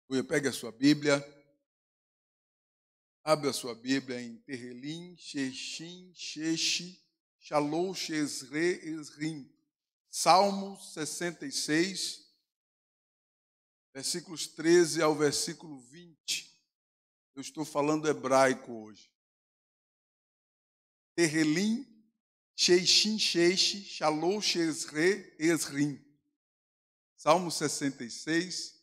Pegue a sua Bíblia, abre a sua Bíblia em Terrelim, Shechim, Sheshi, Shalom, Shezre, Esrim. Salmo 66, versículos 13 ao versículo 20. Eu estou falando hebraico hoje. Terrelim, Shechim, Sheshi, Shalom, Shezre, Esrim. Salmo 66,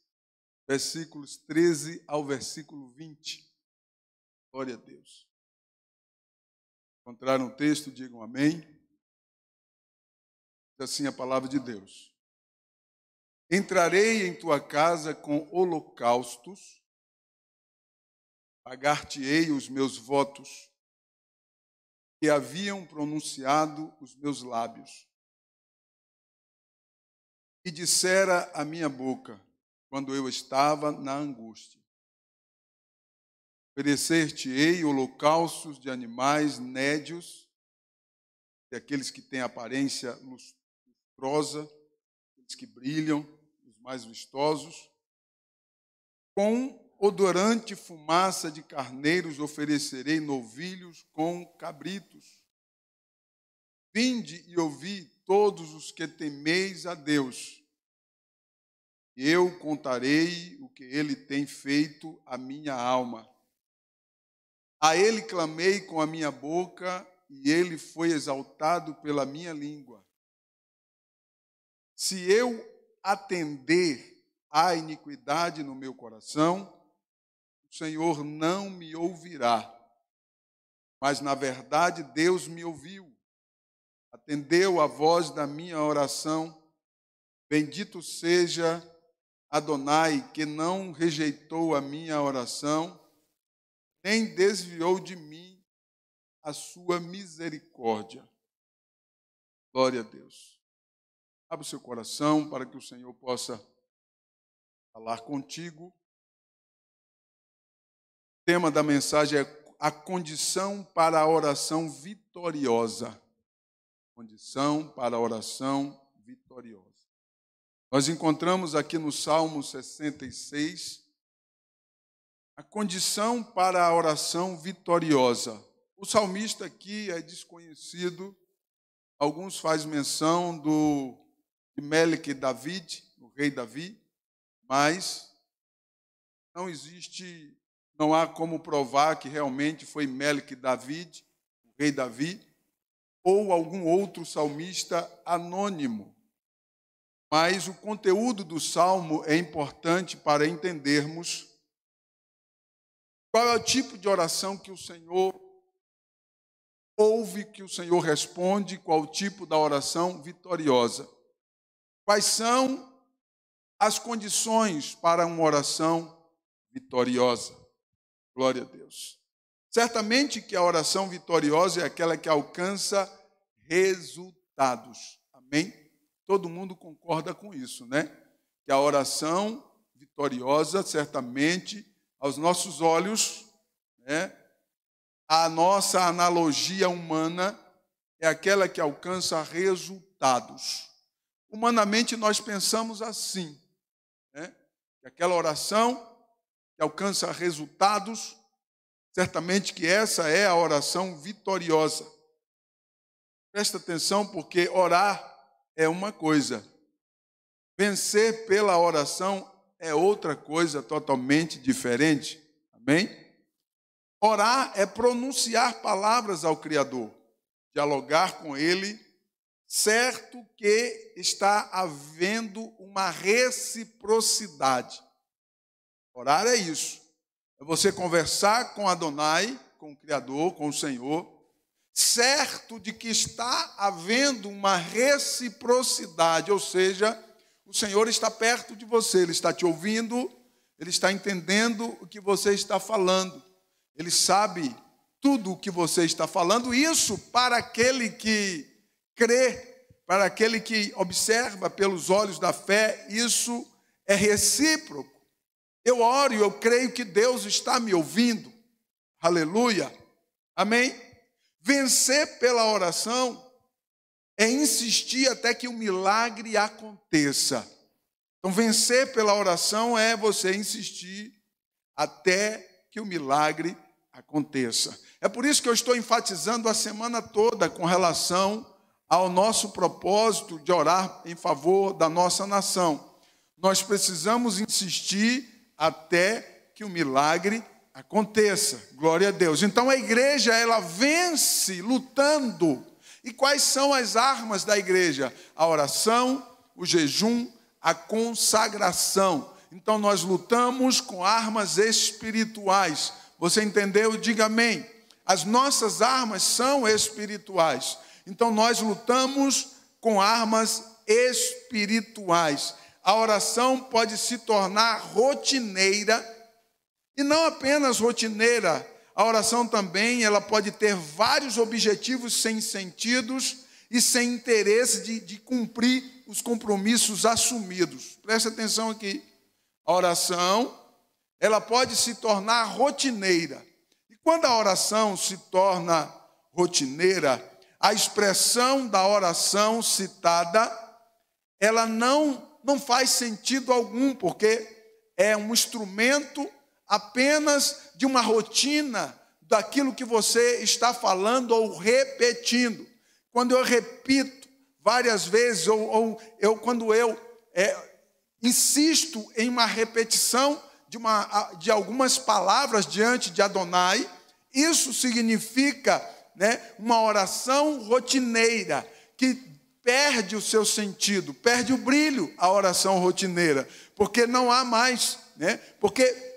versículos 13 ao versículo 20. Glória a Deus. Encontraram o texto, digam amém. Diz assim a palavra de Deus. Entrarei em tua casa com holocaustos, pagar-te-ei os meus votos, que haviam pronunciado os meus lábios. E dissera a minha boca, quando eu estava na angústia. Oferecer-te-ei holocaustos de animais nédios, de aqueles que têm aparência lustrosa, aqueles que brilham, os mais vistosos. Com odorante fumaça de carneiros oferecerei novilhos com cabritos. Vinde e ouvi todos os que temeis a Deus. Eu contarei o que ele tem feito à minha alma. A ele clamei com a minha boca, e ele foi exaltado pela minha língua. Se eu atender à iniquidade no meu coração, o Senhor não me ouvirá. Mas, na verdade, Deus me ouviu, atendeu a voz da minha oração. Bendito seja Adonai, que não rejeitou a minha oração, nem desviou de mim a sua misericórdia. Glória a Deus. Abra o seu coração para que o Senhor possa falar contigo. O tema da mensagem é a condição para a oração vitoriosa. Condição para a oração vitoriosa. Nós encontramos aqui no Salmo 66 a condição para a oração vitoriosa. O salmista aqui é desconhecido. Alguns fazem menção de Melque David, o rei Davi, mas não há como provar que realmente foi Melque David, o rei Davi, ou algum outro salmista anônimo. Mas o conteúdo do salmo é importante para entendermos qual é o tipo de oração que o Senhor ouve, que o Senhor responde, qual o tipo da oração vitoriosa. Quais são as condições para uma oração vitoriosa? Glória a Deus. Certamente que a oração vitoriosa é aquela que alcança resultados. Amém? Todo mundo concorda com isso, né? Que a oração vitoriosa, certamente, aos nossos olhos, né? A nossa analogia humana é aquela que alcança resultados. Humanamente, nós pensamos assim, né? Que aquela oração que alcança resultados, certamente que essa é a oração vitoriosa. Presta atenção, porque orar é uma coisa, vencer pela oração é outra coisa totalmente diferente. Amém? Orar é pronunciar palavras ao Criador, dialogar com Ele, certo que está havendo uma reciprocidade. Orar é isso, é você conversar com Adonai, com o Criador, com o Senhor, certo de que está havendo uma reciprocidade, ou seja, o Senhor está perto de você, Ele está te ouvindo, Ele está entendendo o que você está falando. Ele sabe tudo o que você está falando. Isso para aquele que crê, para aquele que observa pelos olhos da fé, isso é recíproco. Eu oro e eu creio que Deus está me ouvindo. Aleluia. Amém? Vencer pela oração é insistir até que o milagre aconteça. Então, vencer pela oração é você insistir até que o milagre aconteça. É por isso que eu estou enfatizando a semana toda com relação ao nosso propósito de orar em favor da nossa nação. Nós precisamos insistir até que o milagre aconteça. Glória a Deus. Então a igreja, ela vence lutando. E quais são as armas da igreja? A oração, o jejum, a consagração. Então nós lutamos com armas espirituais. Você entendeu? Diga amém. As nossas armas são espirituais. Então nós lutamos com armas espirituais. A oração pode se tornar rotineira, e não apenas rotineira. A oração também, ela pode ter vários objetivos sem sentidos e sem interesse de cumprir os compromissos assumidos. Presta atenção aqui. A oração, ela pode se tornar rotineira. E quando a oração se torna rotineira, a expressão da oração citada, ela não faz sentido algum, porque é um instrumento apenas de uma rotina daquilo que você está falando ou repetindo. Quando eu repito várias vezes, quando eu insisto em uma repetição de algumas palavras diante de Adonai, isso significa, uma oração rotineira, que perde o seu sentido, perde o brilho a oração rotineira, porque não há mais, porque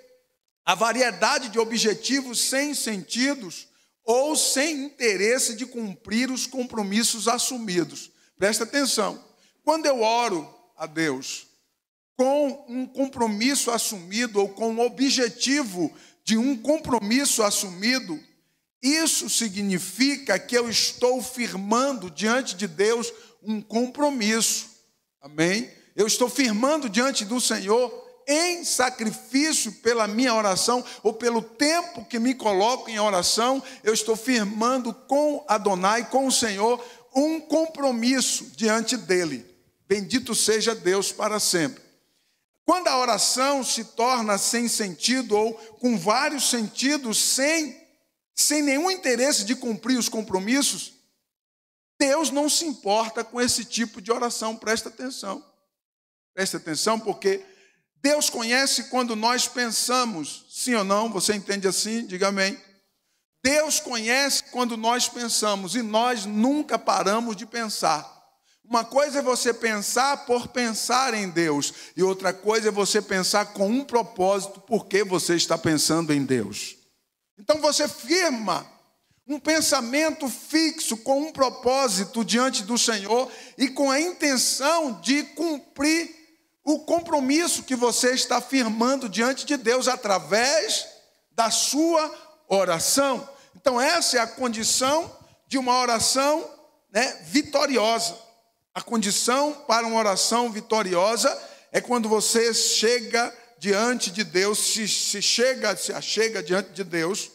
a variedade de objetivos sem sentidos ou sem interesse de cumprir os compromissos assumidos. Presta atenção, quando eu oro a Deus com um compromisso assumido ou com o objetivo de um compromisso assumido, isso significa que eu estou firmando diante de Deus um compromisso, amém? Eu estou firmando diante do Senhor em sacrifício pela minha oração, ou pelo tempo que me coloco em oração, eu estou firmando com Adonai, com o Senhor, um compromisso diante dele. Bendito seja Deus para sempre. Quando a oração se torna sem sentido, ou com vários sentidos, sem nenhum interesse de cumprir os compromissos, Deus não se importa com esse tipo de oração. Presta atenção. Presta atenção, porque Deus conhece quando nós pensamos, sim ou não? Você entende assim? Diga amém. Deus conhece quando nós pensamos, e nós nunca paramos de pensar. Uma coisa é você pensar por pensar em Deus, e outra coisa é você pensar com um propósito, porque você está pensando em Deus. Então você firma um pensamento fixo com um propósito diante do Senhor e com a intenção de cumprir o compromisso que você está firmando diante de Deus através da sua oração. Então essa é a condição de uma oração, vitoriosa. A condição para uma oração vitoriosa é quando você chega diante de Deus, se achega diante de Deus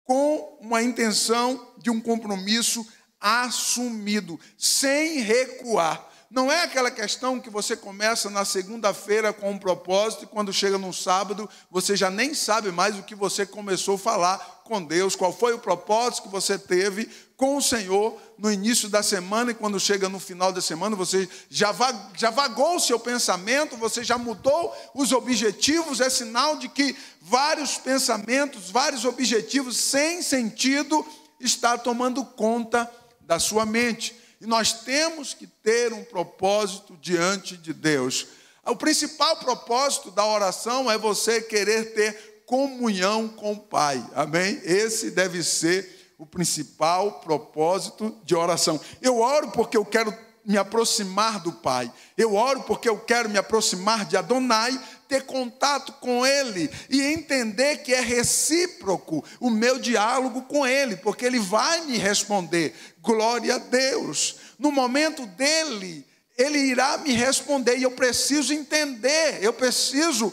com uma intenção de um compromisso assumido, sem recuar. Não é aquela questão que você começa na segunda-feira com um propósito e quando chega no sábado você já nem sabe mais o que você começou a falar com Deus, qual foi o propósito que você teve com o Senhor no início da semana, e quando chega no final da semana você já vagou o seu pensamento, você já mudou os objetivos. É sinal de que vários pensamentos, vários objetivos sem sentido está tomando conta da sua mente. E nós temos que ter um propósito diante de Deus. O principal propósito da oração é você querer ter comunhão com o Pai. Amém? Esse deve ser o principal propósito de oração. Eu oro porque eu quero me aproximar do Pai. Eu oro porque eu quero me aproximar de Adonai, ter contato com Ele e entender que é recíproco o meu diálogo com Ele, porque Ele vai me responder. Glória a Deus. No momento dele, Ele irá me responder e eu preciso entender, eu preciso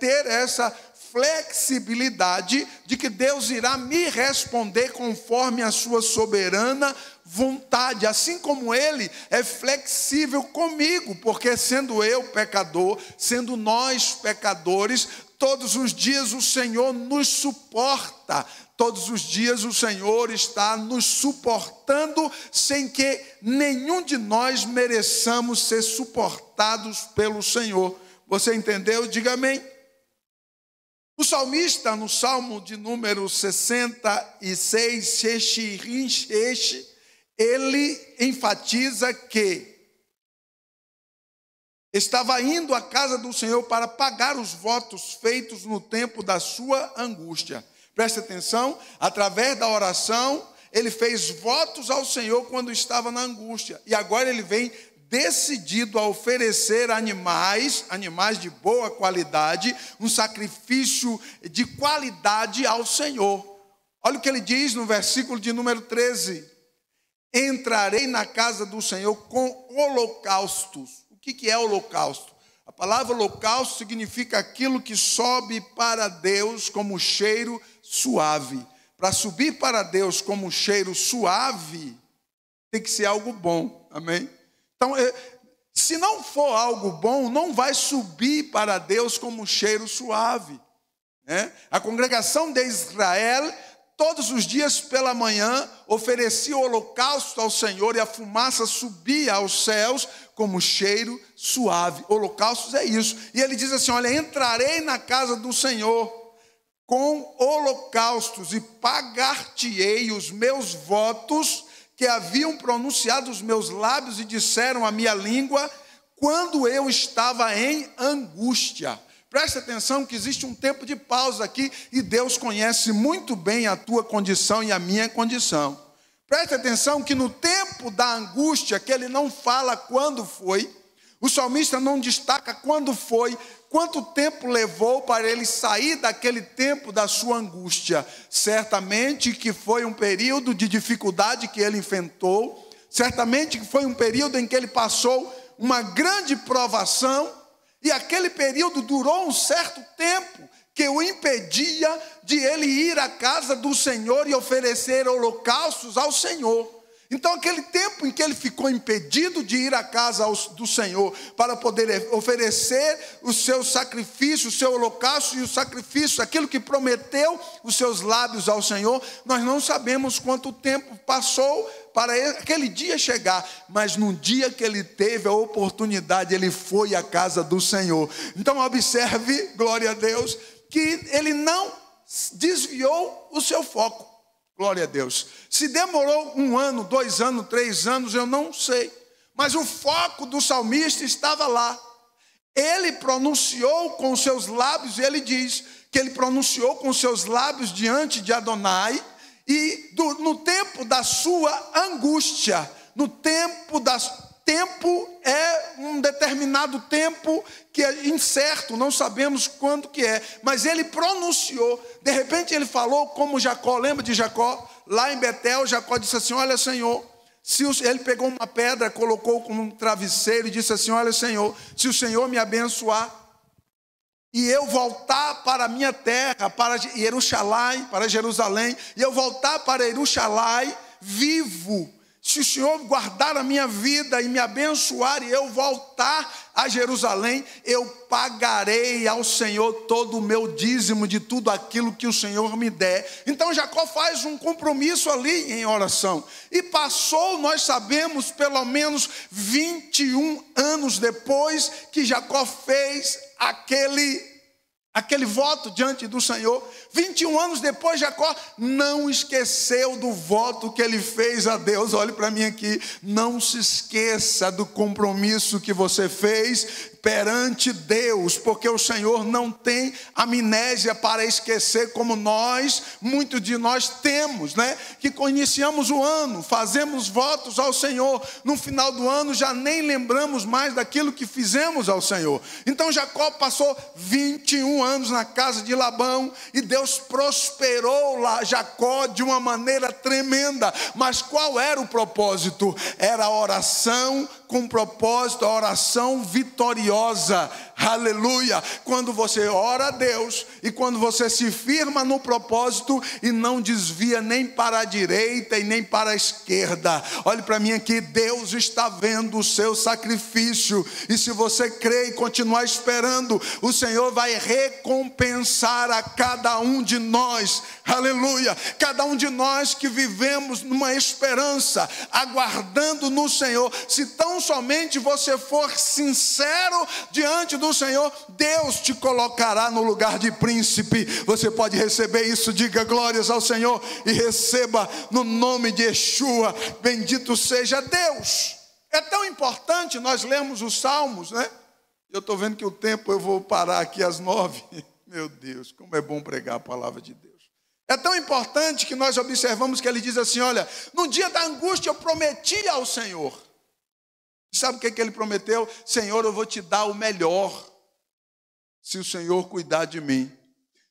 ter essa flexibilidade de que Deus irá me responder conforme a sua soberana vontade, assim como Ele é flexível comigo, porque sendo eu pecador, sendo nós pecadores, todos os dias o Senhor nos suporta, todos os dias o Senhor está nos suportando, sem que nenhum de nós mereçamos ser suportados pelo Senhor. Você entendeu? Diga amém. O salmista, no Salmo de número 66, ele enfatiza que estava indo à casa do Senhor para pagar os votos feitos no tempo da sua angústia. Preste atenção, através da oração, ele fez votos ao Senhor quando estava na angústia. E agora ele vem decidido a oferecer animais de boa qualidade, um sacrifício de qualidade ao Senhor. Olha o que ele diz no versículo de número 13. Entrarei na casa do Senhor com holocaustos. O que é holocausto? A palavra holocausto significa aquilo que sobe para Deus como cheiro suave. Para subir para Deus como cheiro suave, tem que ser algo bom, amém? Então, se não for algo bom, não vai subir para Deus como cheiro suave, né? A congregação de Israel, todos os dias pela manhã, oferecia o holocausto ao Senhor e a fumaça subia aos céus como cheiro suave. Holocaustos é isso. E ele diz assim, olha, entrarei na casa do Senhor com holocaustos e pagar-te-ei os meus votos que haviam pronunciado os meus lábios e disseram a minha língua quando eu estava em angústia. Preste atenção que existe um tempo de pausa aqui e Deus conhece muito bem a tua condição e a minha condição. Preste atenção que no tempo da angústia, que ele não fala quando foi, o salmista não destaca quando foi, quanto tempo levou para ele sair daquele tempo da sua angústia. Certamente que foi um período de dificuldade que ele enfrentou, certamente que foi um período em que ele passou uma grande provação, e aquele período durou um certo tempo, que o impedia de ele ir à casa do Senhor e oferecer holocaustos ao Senhor. Então, aquele tempo em que ele ficou impedido de ir à casa do Senhor para poder oferecer o seu sacrifício, o seu holocausto e o sacrifício, aquilo que prometeu os seus lábios ao Senhor, nós não sabemos quanto tempo passou para aquele dia chegar, mas no dia que ele teve a oportunidade, ele foi à casa do Senhor. Então, observe, glória a Deus, que ele não desviou o seu foco. Glória a Deus. Se demorou 1 ano, 2 anos, 3 anos, eu não sei. Mas o foco do salmista estava lá. Ele pronunciou com seus lábios, e ele diz que ele pronunciou com seus lábios diante de Adonai, e no tempo da sua angústia, tempo é um determinado tempo que é incerto, não sabemos quando que é, mas ele pronunciou, de repente ele falou como Jacó, lembra de Jacó? Lá em Betel, Jacó disse assim, olha Senhor, ele pegou uma pedra, colocou como um travesseiro e disse assim, olha Senhor, se o Senhor me abençoar, e eu voltar para a minha terra, para Jerusalém, e eu voltar para Jerusalém vivo, se o Senhor guardar a minha vida e me abençoar e eu voltar a Jerusalém, eu pagarei ao Senhor todo o meu dízimo de tudo aquilo que o Senhor me der. Então Jacó faz um compromisso ali em oração. E passou, nós sabemos, pelo menos 21 anos depois que Jacó fez aquele voto diante do Senhor. 21 anos depois, Jacó não esqueceu do voto que ele fez a Deus. Olhe para mim aqui, não se esqueça do compromisso que você fez perante Deus, porque o Senhor não tem amnésia para esquecer como muitos de nós temos, né? Que iniciamos o ano, fazemos votos ao Senhor, no final do ano já nem lembramos mais daquilo que fizemos ao Senhor. Então Jacó passou 21 anos na casa de Labão, e Deus prosperou Jacó de uma maneira tremenda. Mas qual era o propósito? Era a oração com propósito, a oração vitoriosa. Aleluia! Quando você ora a Deus e quando você se firma no propósito e não desvia nem para a direita e nem para a esquerda. Olhe para mim aqui, Deus está vendo o seu sacrifício, e se você crê e continuar esperando, o Senhor vai recompensar a cada um de nós. Aleluia! Cada um de nós que vivemos numa esperança, aguardando no Senhor. Se tão somente você for sincero diante do Senhor, Deus te colocará no lugar de príncipe. Você pode receber isso, diga glórias ao Senhor e receba no nome de Yeshua. Bendito seja Deus. É tão importante nós lermos os Salmos, né? Eu estou vendo que o tempo, eu vou parar aqui às 9. Meu Deus, como é bom pregar a palavra de Deus. É tão importante que nós observamos que ele diz assim, olha, no dia da angústia eu prometi ao Senhor. Sabe o que ele prometeu? Senhor, eu vou te dar o melhor, se o Senhor cuidar de mim.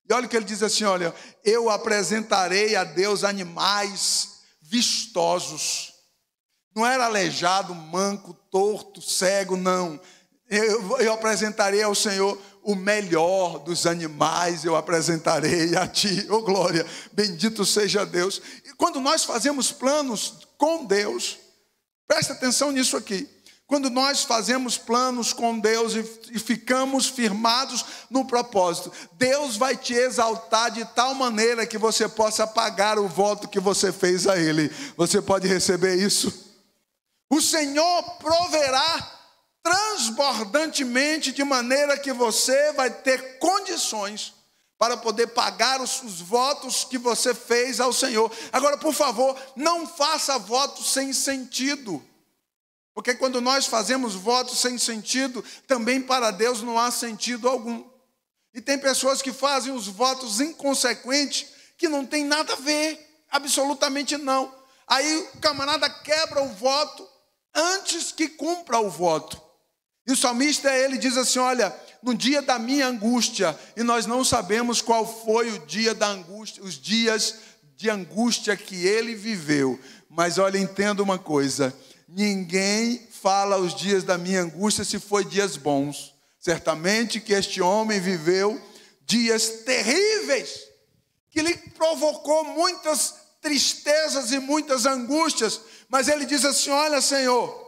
E olha o que ele diz assim, olha, eu apresentarei a Deus animais vistosos. Não era aleijado, manco, torto, cego, não. Eu apresentarei ao Senhor o melhor dos animais, eu apresentarei a ti, oh glória, bendito seja Deus. E quando nós fazemos planos com Deus, presta atenção nisso aqui, quando nós fazemos planos com Deus e ficamos firmados no propósito, Deus vai te exaltar de tal maneira que você possa pagar o voto que você fez a Ele. Você pode receber isso? O Senhor proverá transbordantemente, de maneira que você vai ter condições para poder pagar os votos que você fez ao Senhor. Agora, por favor, não faça votos sem sentido, porque quando nós fazemos votos sem sentido, também para Deus não há sentido algum. E tem pessoas que fazem os votos inconsequentes, que não tem nada a ver, absolutamente não. Aí o camarada quebra o voto antes que cumpra o voto. E o salmista, ele diz assim, olha, no dia da minha angústia, e nós não sabemos qual foi o dia da angústia, os dias de angústia que ele viveu, mas olha, entenda uma coisa, ninguém fala os dias da minha angústia se foi dias bons. Certamente que este homem viveu dias terríveis, que lhe provocou muitas tristezas e muitas angústias, mas ele diz assim, olha, Senhor,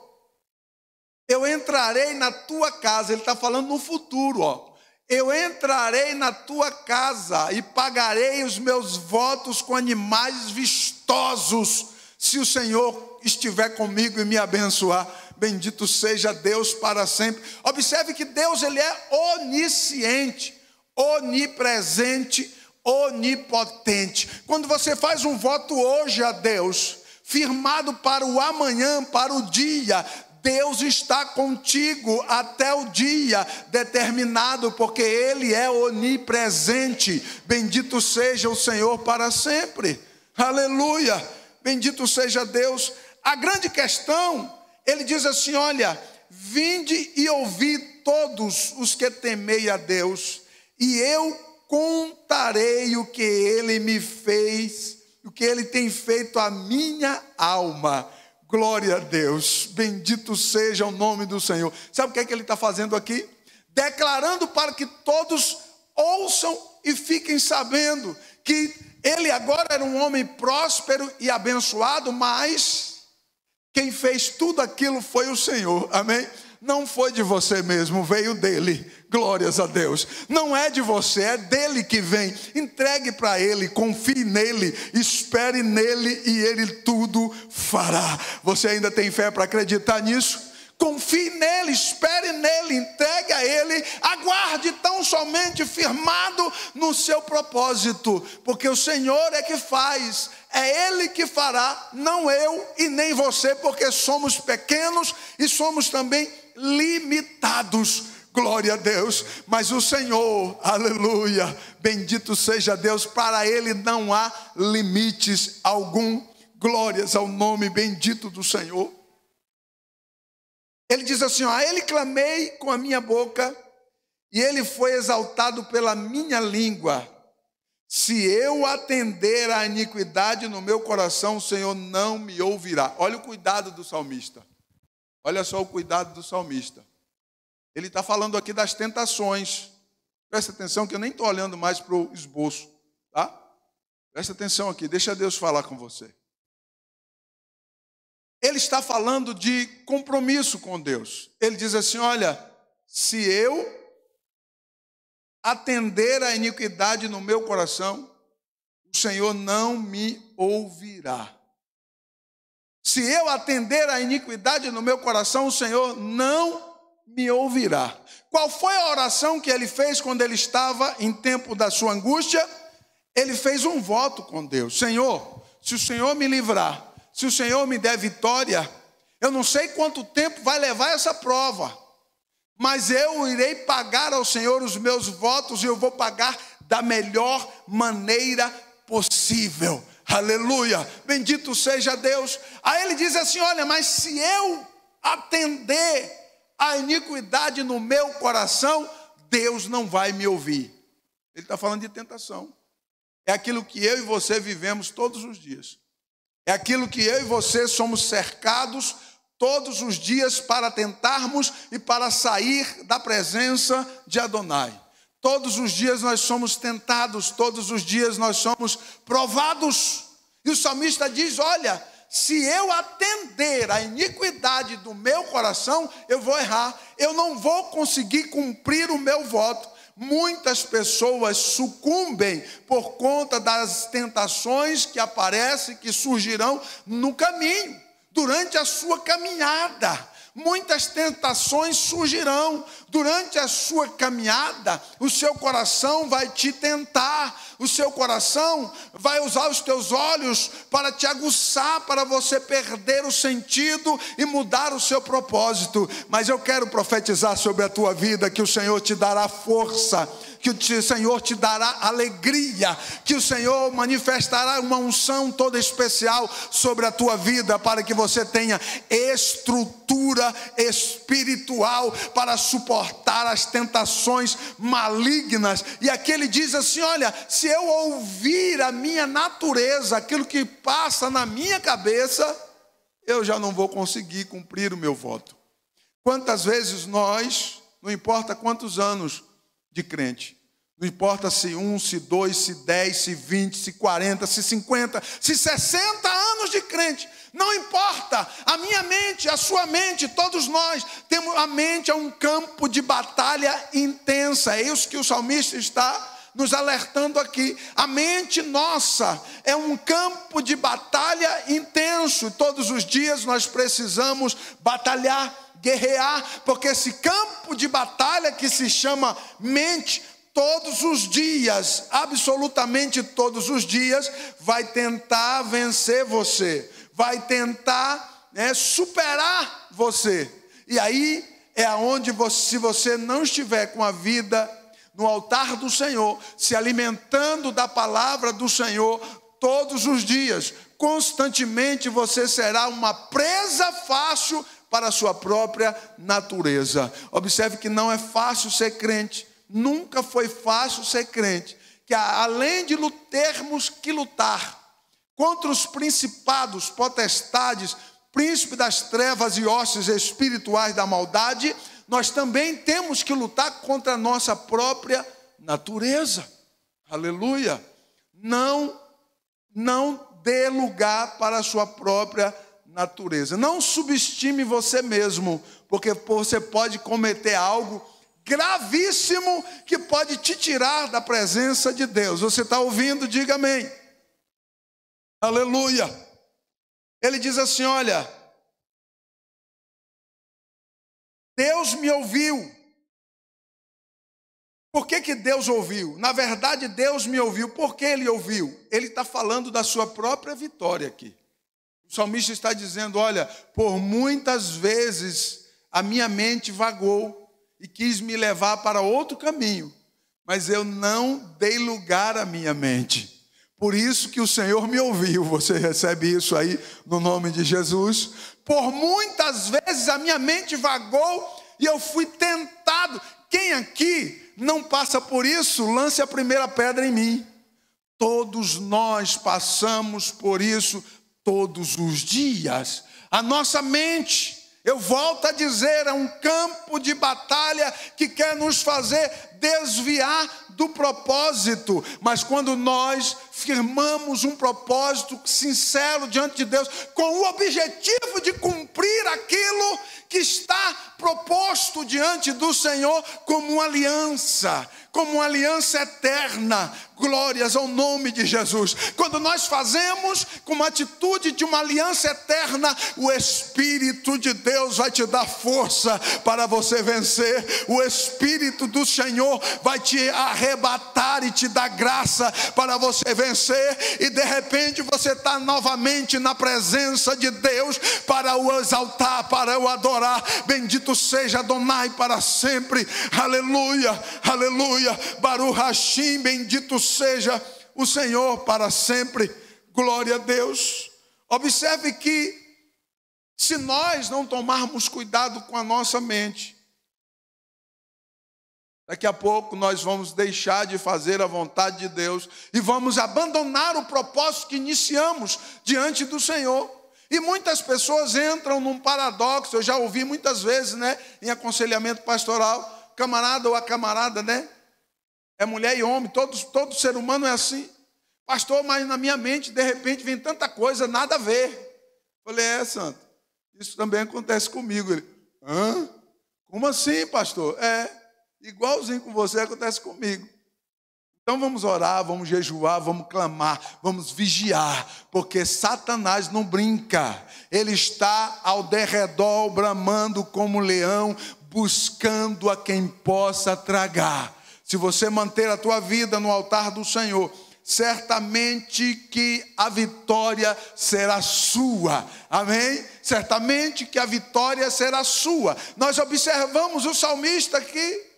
eu entrarei na tua casa. Ele está falando no futuro, ó. Eu entrarei na tua casa e pagarei os meus votos com animais vistosos, se o Senhor estiver comigo e me abençoar. Bendito seja Deus para sempre. Observe que Deus, ele é onisciente, onipresente, onipotente. Quando você faz um voto hoje a Deus, firmado para o amanhã, para o dia, Deus está contigo até o dia determinado, porque Ele é onipresente. Bendito seja o Senhor para sempre. Aleluia. Bendito seja Deus. A grande questão, ele diz assim, olha, vinde e ouvi todos os que temei a Deus, e eu contarei o que Ele me fez, o que Ele tem feito à minha alma. Glória a Deus, bendito seja o nome do Senhor. Sabe o que é que ele está fazendo aqui? Declarando para que todos ouçam e fiquem sabendo que ele agora era um homem próspero e abençoado, mas quem fez tudo aquilo foi o Senhor, amém? Não foi de você mesmo, veio dele, glórias a Deus. Não é de você, é dele que vem. Entregue para ele, confie nele, espere nele e ele tudo fará. Você ainda tem fé para acreditar nisso? Confie nele, espere nele, entregue a ele, aguarde tão somente firmado no seu propósito, porque o Senhor é que faz, é Ele que fará, não eu e nem você, porque somos pequenos e somos também limitados, glória a Deus, mas o Senhor, aleluia, bendito seja Deus, para Ele não há limites algum, glórias ao nome bendito do Senhor. Ele diz assim, a Ele clamei com a minha boca, e Ele foi exaltado pela minha língua. Se eu atender à iniquidade no meu coração, o Senhor não me ouvirá. Olha o cuidado do salmista. Olha só o cuidado do salmista. Ele está falando aqui das tentações. Presta atenção que eu nem estou olhando mais para o esboço, tá? Presta atenção aqui, deixa Deus falar com você. Ele está falando de compromisso com Deus. Ele diz assim, olha, se eu atender a iniquidade no meu coração, o Senhor não me ouvirá. Se eu atender a iniquidade no meu coração, o Senhor não me ouvirá. Qual foi a oração que ele fez quando ele estava em tempo da sua angústia? Ele fez um voto com Deus. Senhor, se o Senhor me livrar, se o Senhor me der vitória, eu não sei quanto tempo vai levar essa prova, mas eu irei pagar ao Senhor os meus votos e eu vou pagar da melhor maneira possível. Aleluia, bendito seja Deus. Aí ele diz assim, olha, mas se eu atender a iniquidade no meu coração, Deus não vai me ouvir. Ele está falando de tentação. É aquilo que eu e você vivemos todos os dias. É aquilo que eu e você somos cercados todos os dias para tentarmos e para sair da presença de Adonai. Todos os dias nós somos tentados, todos os dias nós somos provados. E o salmista diz, olha, se eu atender a iniquidade do meu coração, eu vou errar, eu não vou conseguir cumprir o meu voto. Muitas pessoas sucumbem por conta das tentações que aparecem, que surgirão no caminho, durante a sua caminhada. Muitas tentações surgirão durante a sua caminhada. O seu coração vai te tentar, o seu coração vai usar os teus olhos para te aguçar, para você perder o sentido e mudar o seu propósito. Mas eu quero profetizar sobre a tua vida que o Senhor te dará força, que o Senhor te dará alegria, que o Senhor manifestará uma unção toda especial sobre a tua vida, para que você tenha estrutura espiritual para suportar as tentações malignas. E aqui ele diz assim, olha, se eu ouvir a minha natureza, aquilo que passa na minha cabeça, eu já não vou conseguir cumprir o meu voto. Quantas vezes nós, não importa quantos anos de crente, não importa se 1, se 2, se 10, se 20, se 40, se 50, se 60 anos de crente, não importa, a minha mente, a sua mente, todos nós temos, a mente é um campo de batalha intensa. É isso que o salmista está nos alertando aqui. A mente nossa é um campo de batalha intenso. Todos os dias nós precisamos batalhar, guerrear, porque esse campo de batalha que se chama mente, todos os dias, absolutamente todos os dias, vai tentar vencer você, vai tentar superar você. E aí é aonde você, se você não estiver com a vida no altar do Senhor, se alimentando da palavra do Senhor todos os dias, constantemente, você será uma presa fácil para a sua própria natureza. Observe que não é fácil ser crente, nunca foi fácil ser crente, que além de termos que lutar contra os principados, potestades, príncipe das trevas e hostes espirituais da maldade, nós também temos que lutar contra a nossa própria natureza. Aleluia! Não dê lugar para a sua própria natureza. Não subestime você mesmo, porque você pode cometer algo gravíssimo que pode te tirar da presença de Deus. Você está ouvindo? Diga amém. Aleluia. Ele diz assim, olha, Deus me ouviu. Por que Deus ouviu? Na verdade, Deus me ouviu. Por que Ele ouviu? Ele está falando da sua própria vitória aqui. O salmista está dizendo, olha, por muitas vezes a minha mente vagou e quis me levar para outro caminho, mas eu não dei lugar à minha mente. Por isso que o Senhor me ouviu. Você recebe isso aí no nome de Jesus? Por muitas vezes a minha mente vagou e eu fui tentado. Quem aqui não passa por isso? Lance a primeira pedra em mim. Todos nós passamos por isso todos os dias. A nossa mente Eu volto a dizer, é um campo de batalha que quer nos fazer desviar do propósito. Mas quando nós firmamos um propósito sincero diante de Deus, com o objetivo de cumprir aquilo que está proposto diante do Senhor como uma aliança eterna. Glórias ao nome de Jesus. Quando nós fazemos com uma atitude de uma aliança eterna, o Espírito de Deus vai te dar força para você vencer. O Espírito do Senhor vai te arrebatar e te dar graça para você vencer. E de repente você está novamente na presença de Deus para o exaltar, para o adorar. Bendito seja Adonai para sempre. Aleluia, aleluia. Baruch Hashem, bendito seja o Senhor para sempre. Glória a Deus. Observe que se nós não tomarmos cuidado com a nossa mente, daqui a pouco nós vamos deixar de fazer a vontade de Deus e vamos abandonar o propósito que iniciamos diante do Senhor. E muitas pessoas entram num paradoxo. Eu já ouvi muitas vezes, em aconselhamento pastoral, camarada ou a camarada, é mulher e homem, todo ser humano é assim. Pastor, mas na minha mente, de repente, vem tanta coisa, nada a ver. Falei, santo, isso também acontece comigo. Ele, hã? Como assim, pastor? Igualzinho com você acontece comigo. Então vamos orar, vamos jejuar, vamos clamar, vamos vigiar, porque Satanás não brinca. Ele está ao derredor, bramando como leão, buscando a quem possa tragar. Se você manter a tua vida no altar do Senhor, certamente que a vitória será sua. Amém? Certamente que a vitória será sua. Nós observamos o salmista aqui.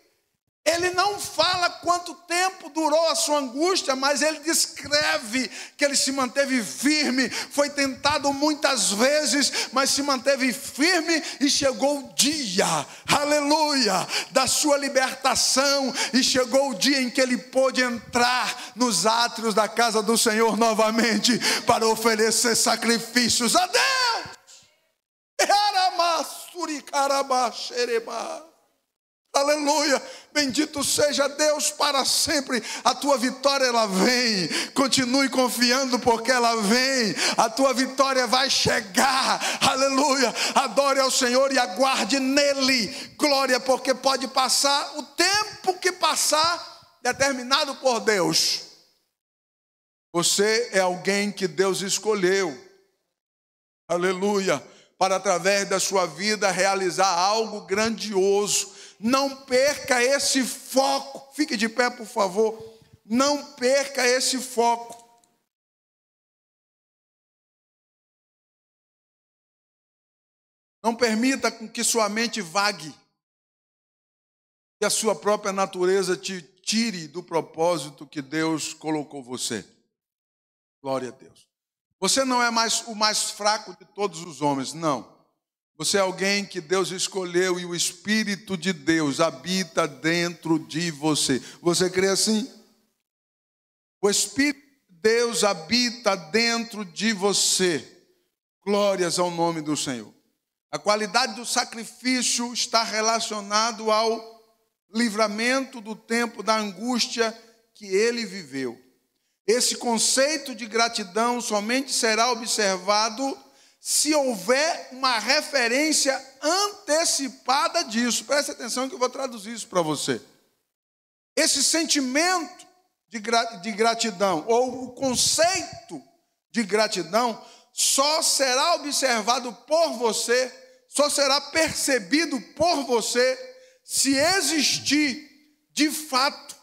Ele não fala quanto tempo durou a sua angústia, mas ele descreve que ele se manteve firme, foi tentado muitas vezes, mas se manteve firme e chegou o dia, aleluia, da sua libertação, e chegou o dia em que ele pôde entrar nos átrios da casa do Senhor novamente, para oferecer sacrifícios a Deus. Aleluia, bendito seja Deus para sempre. A tua vitória ela vem, continue confiando porque ela vem. A tua vitória vai chegar, aleluia. Adore ao Senhor e aguarde nele. Glória, porque pode passar o tempo que passar, determinado por Deus. Você é alguém que Deus escolheu, aleluia, para através da sua vida realizar algo grandioso. Não perca esse foco. Fique de pé, por favor. Não perca esse foco. Não permita que sua mente vague, que a sua própria natureza te tire do propósito que Deus colocou você. Glória a Deus. Você não é o mais fraco de todos os homens, não. Você é alguém que Deus escolheu e o Espírito de Deus habita dentro de você. Você crê assim? O Espírito de Deus habita dentro de você. Glórias ao nome do Senhor. A qualidade do sacrifício está relacionado ao livramento do tempo da angústia que ele viveu. Esse conceito de gratidão somente será observado se houver uma referência antecipada disso. Preste atenção que eu vou traduzir isso para você. Esse sentimento de gratidão, ou o conceito de gratidão, só será observado por você, só será percebido por você, se existir, de fato,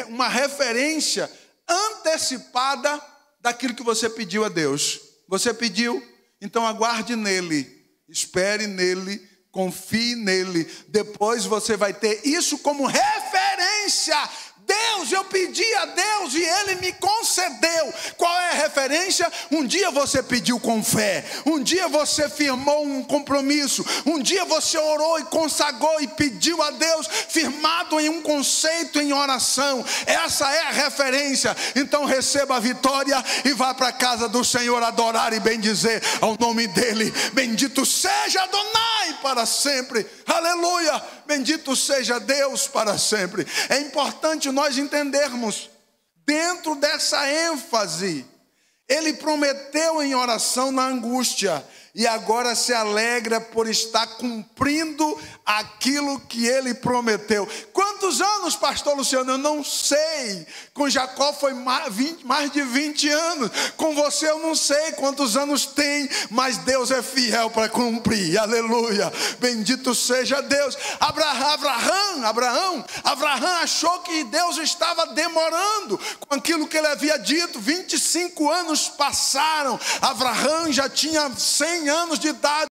uma referência antecipada daquilo que você pediu a Deus. Você pediu? Então aguarde nele, espere nele, confie nele. Depois você vai ter isso como referência Deus, eu pedi a Deus e Ele me concedeu. Qual é a referência? Um dia você pediu com fé, um dia você firmou um compromisso, um dia você orou e consagrou e pediu a Deus, firmado em um conceito, em oração. Essa é a referência. Então receba a vitória e vá para a casa do Senhor adorar e bendizer ao nome dEle. Bendito seja Adonai para sempre. Aleluia! Bendito seja Deus para sempre. É importante nós entendermos, dentro dessa ênfase, Ele prometeu em oração na angústia, e agora se alegra por estar cumprindo aquilo que Ele prometeu. Quantos anos, pastor Luciano? Eu não sei. Com Jacó foi mais de 20 anos. Com você eu não sei quantos anos tem, mas Deus é fiel para cumprir. Aleluia. Bendito seja Deus. Abraão achou que Deus estava demorando com aquilo que ele havia dito. 25 anos passaram. Abraão já tinha 100 anos de idade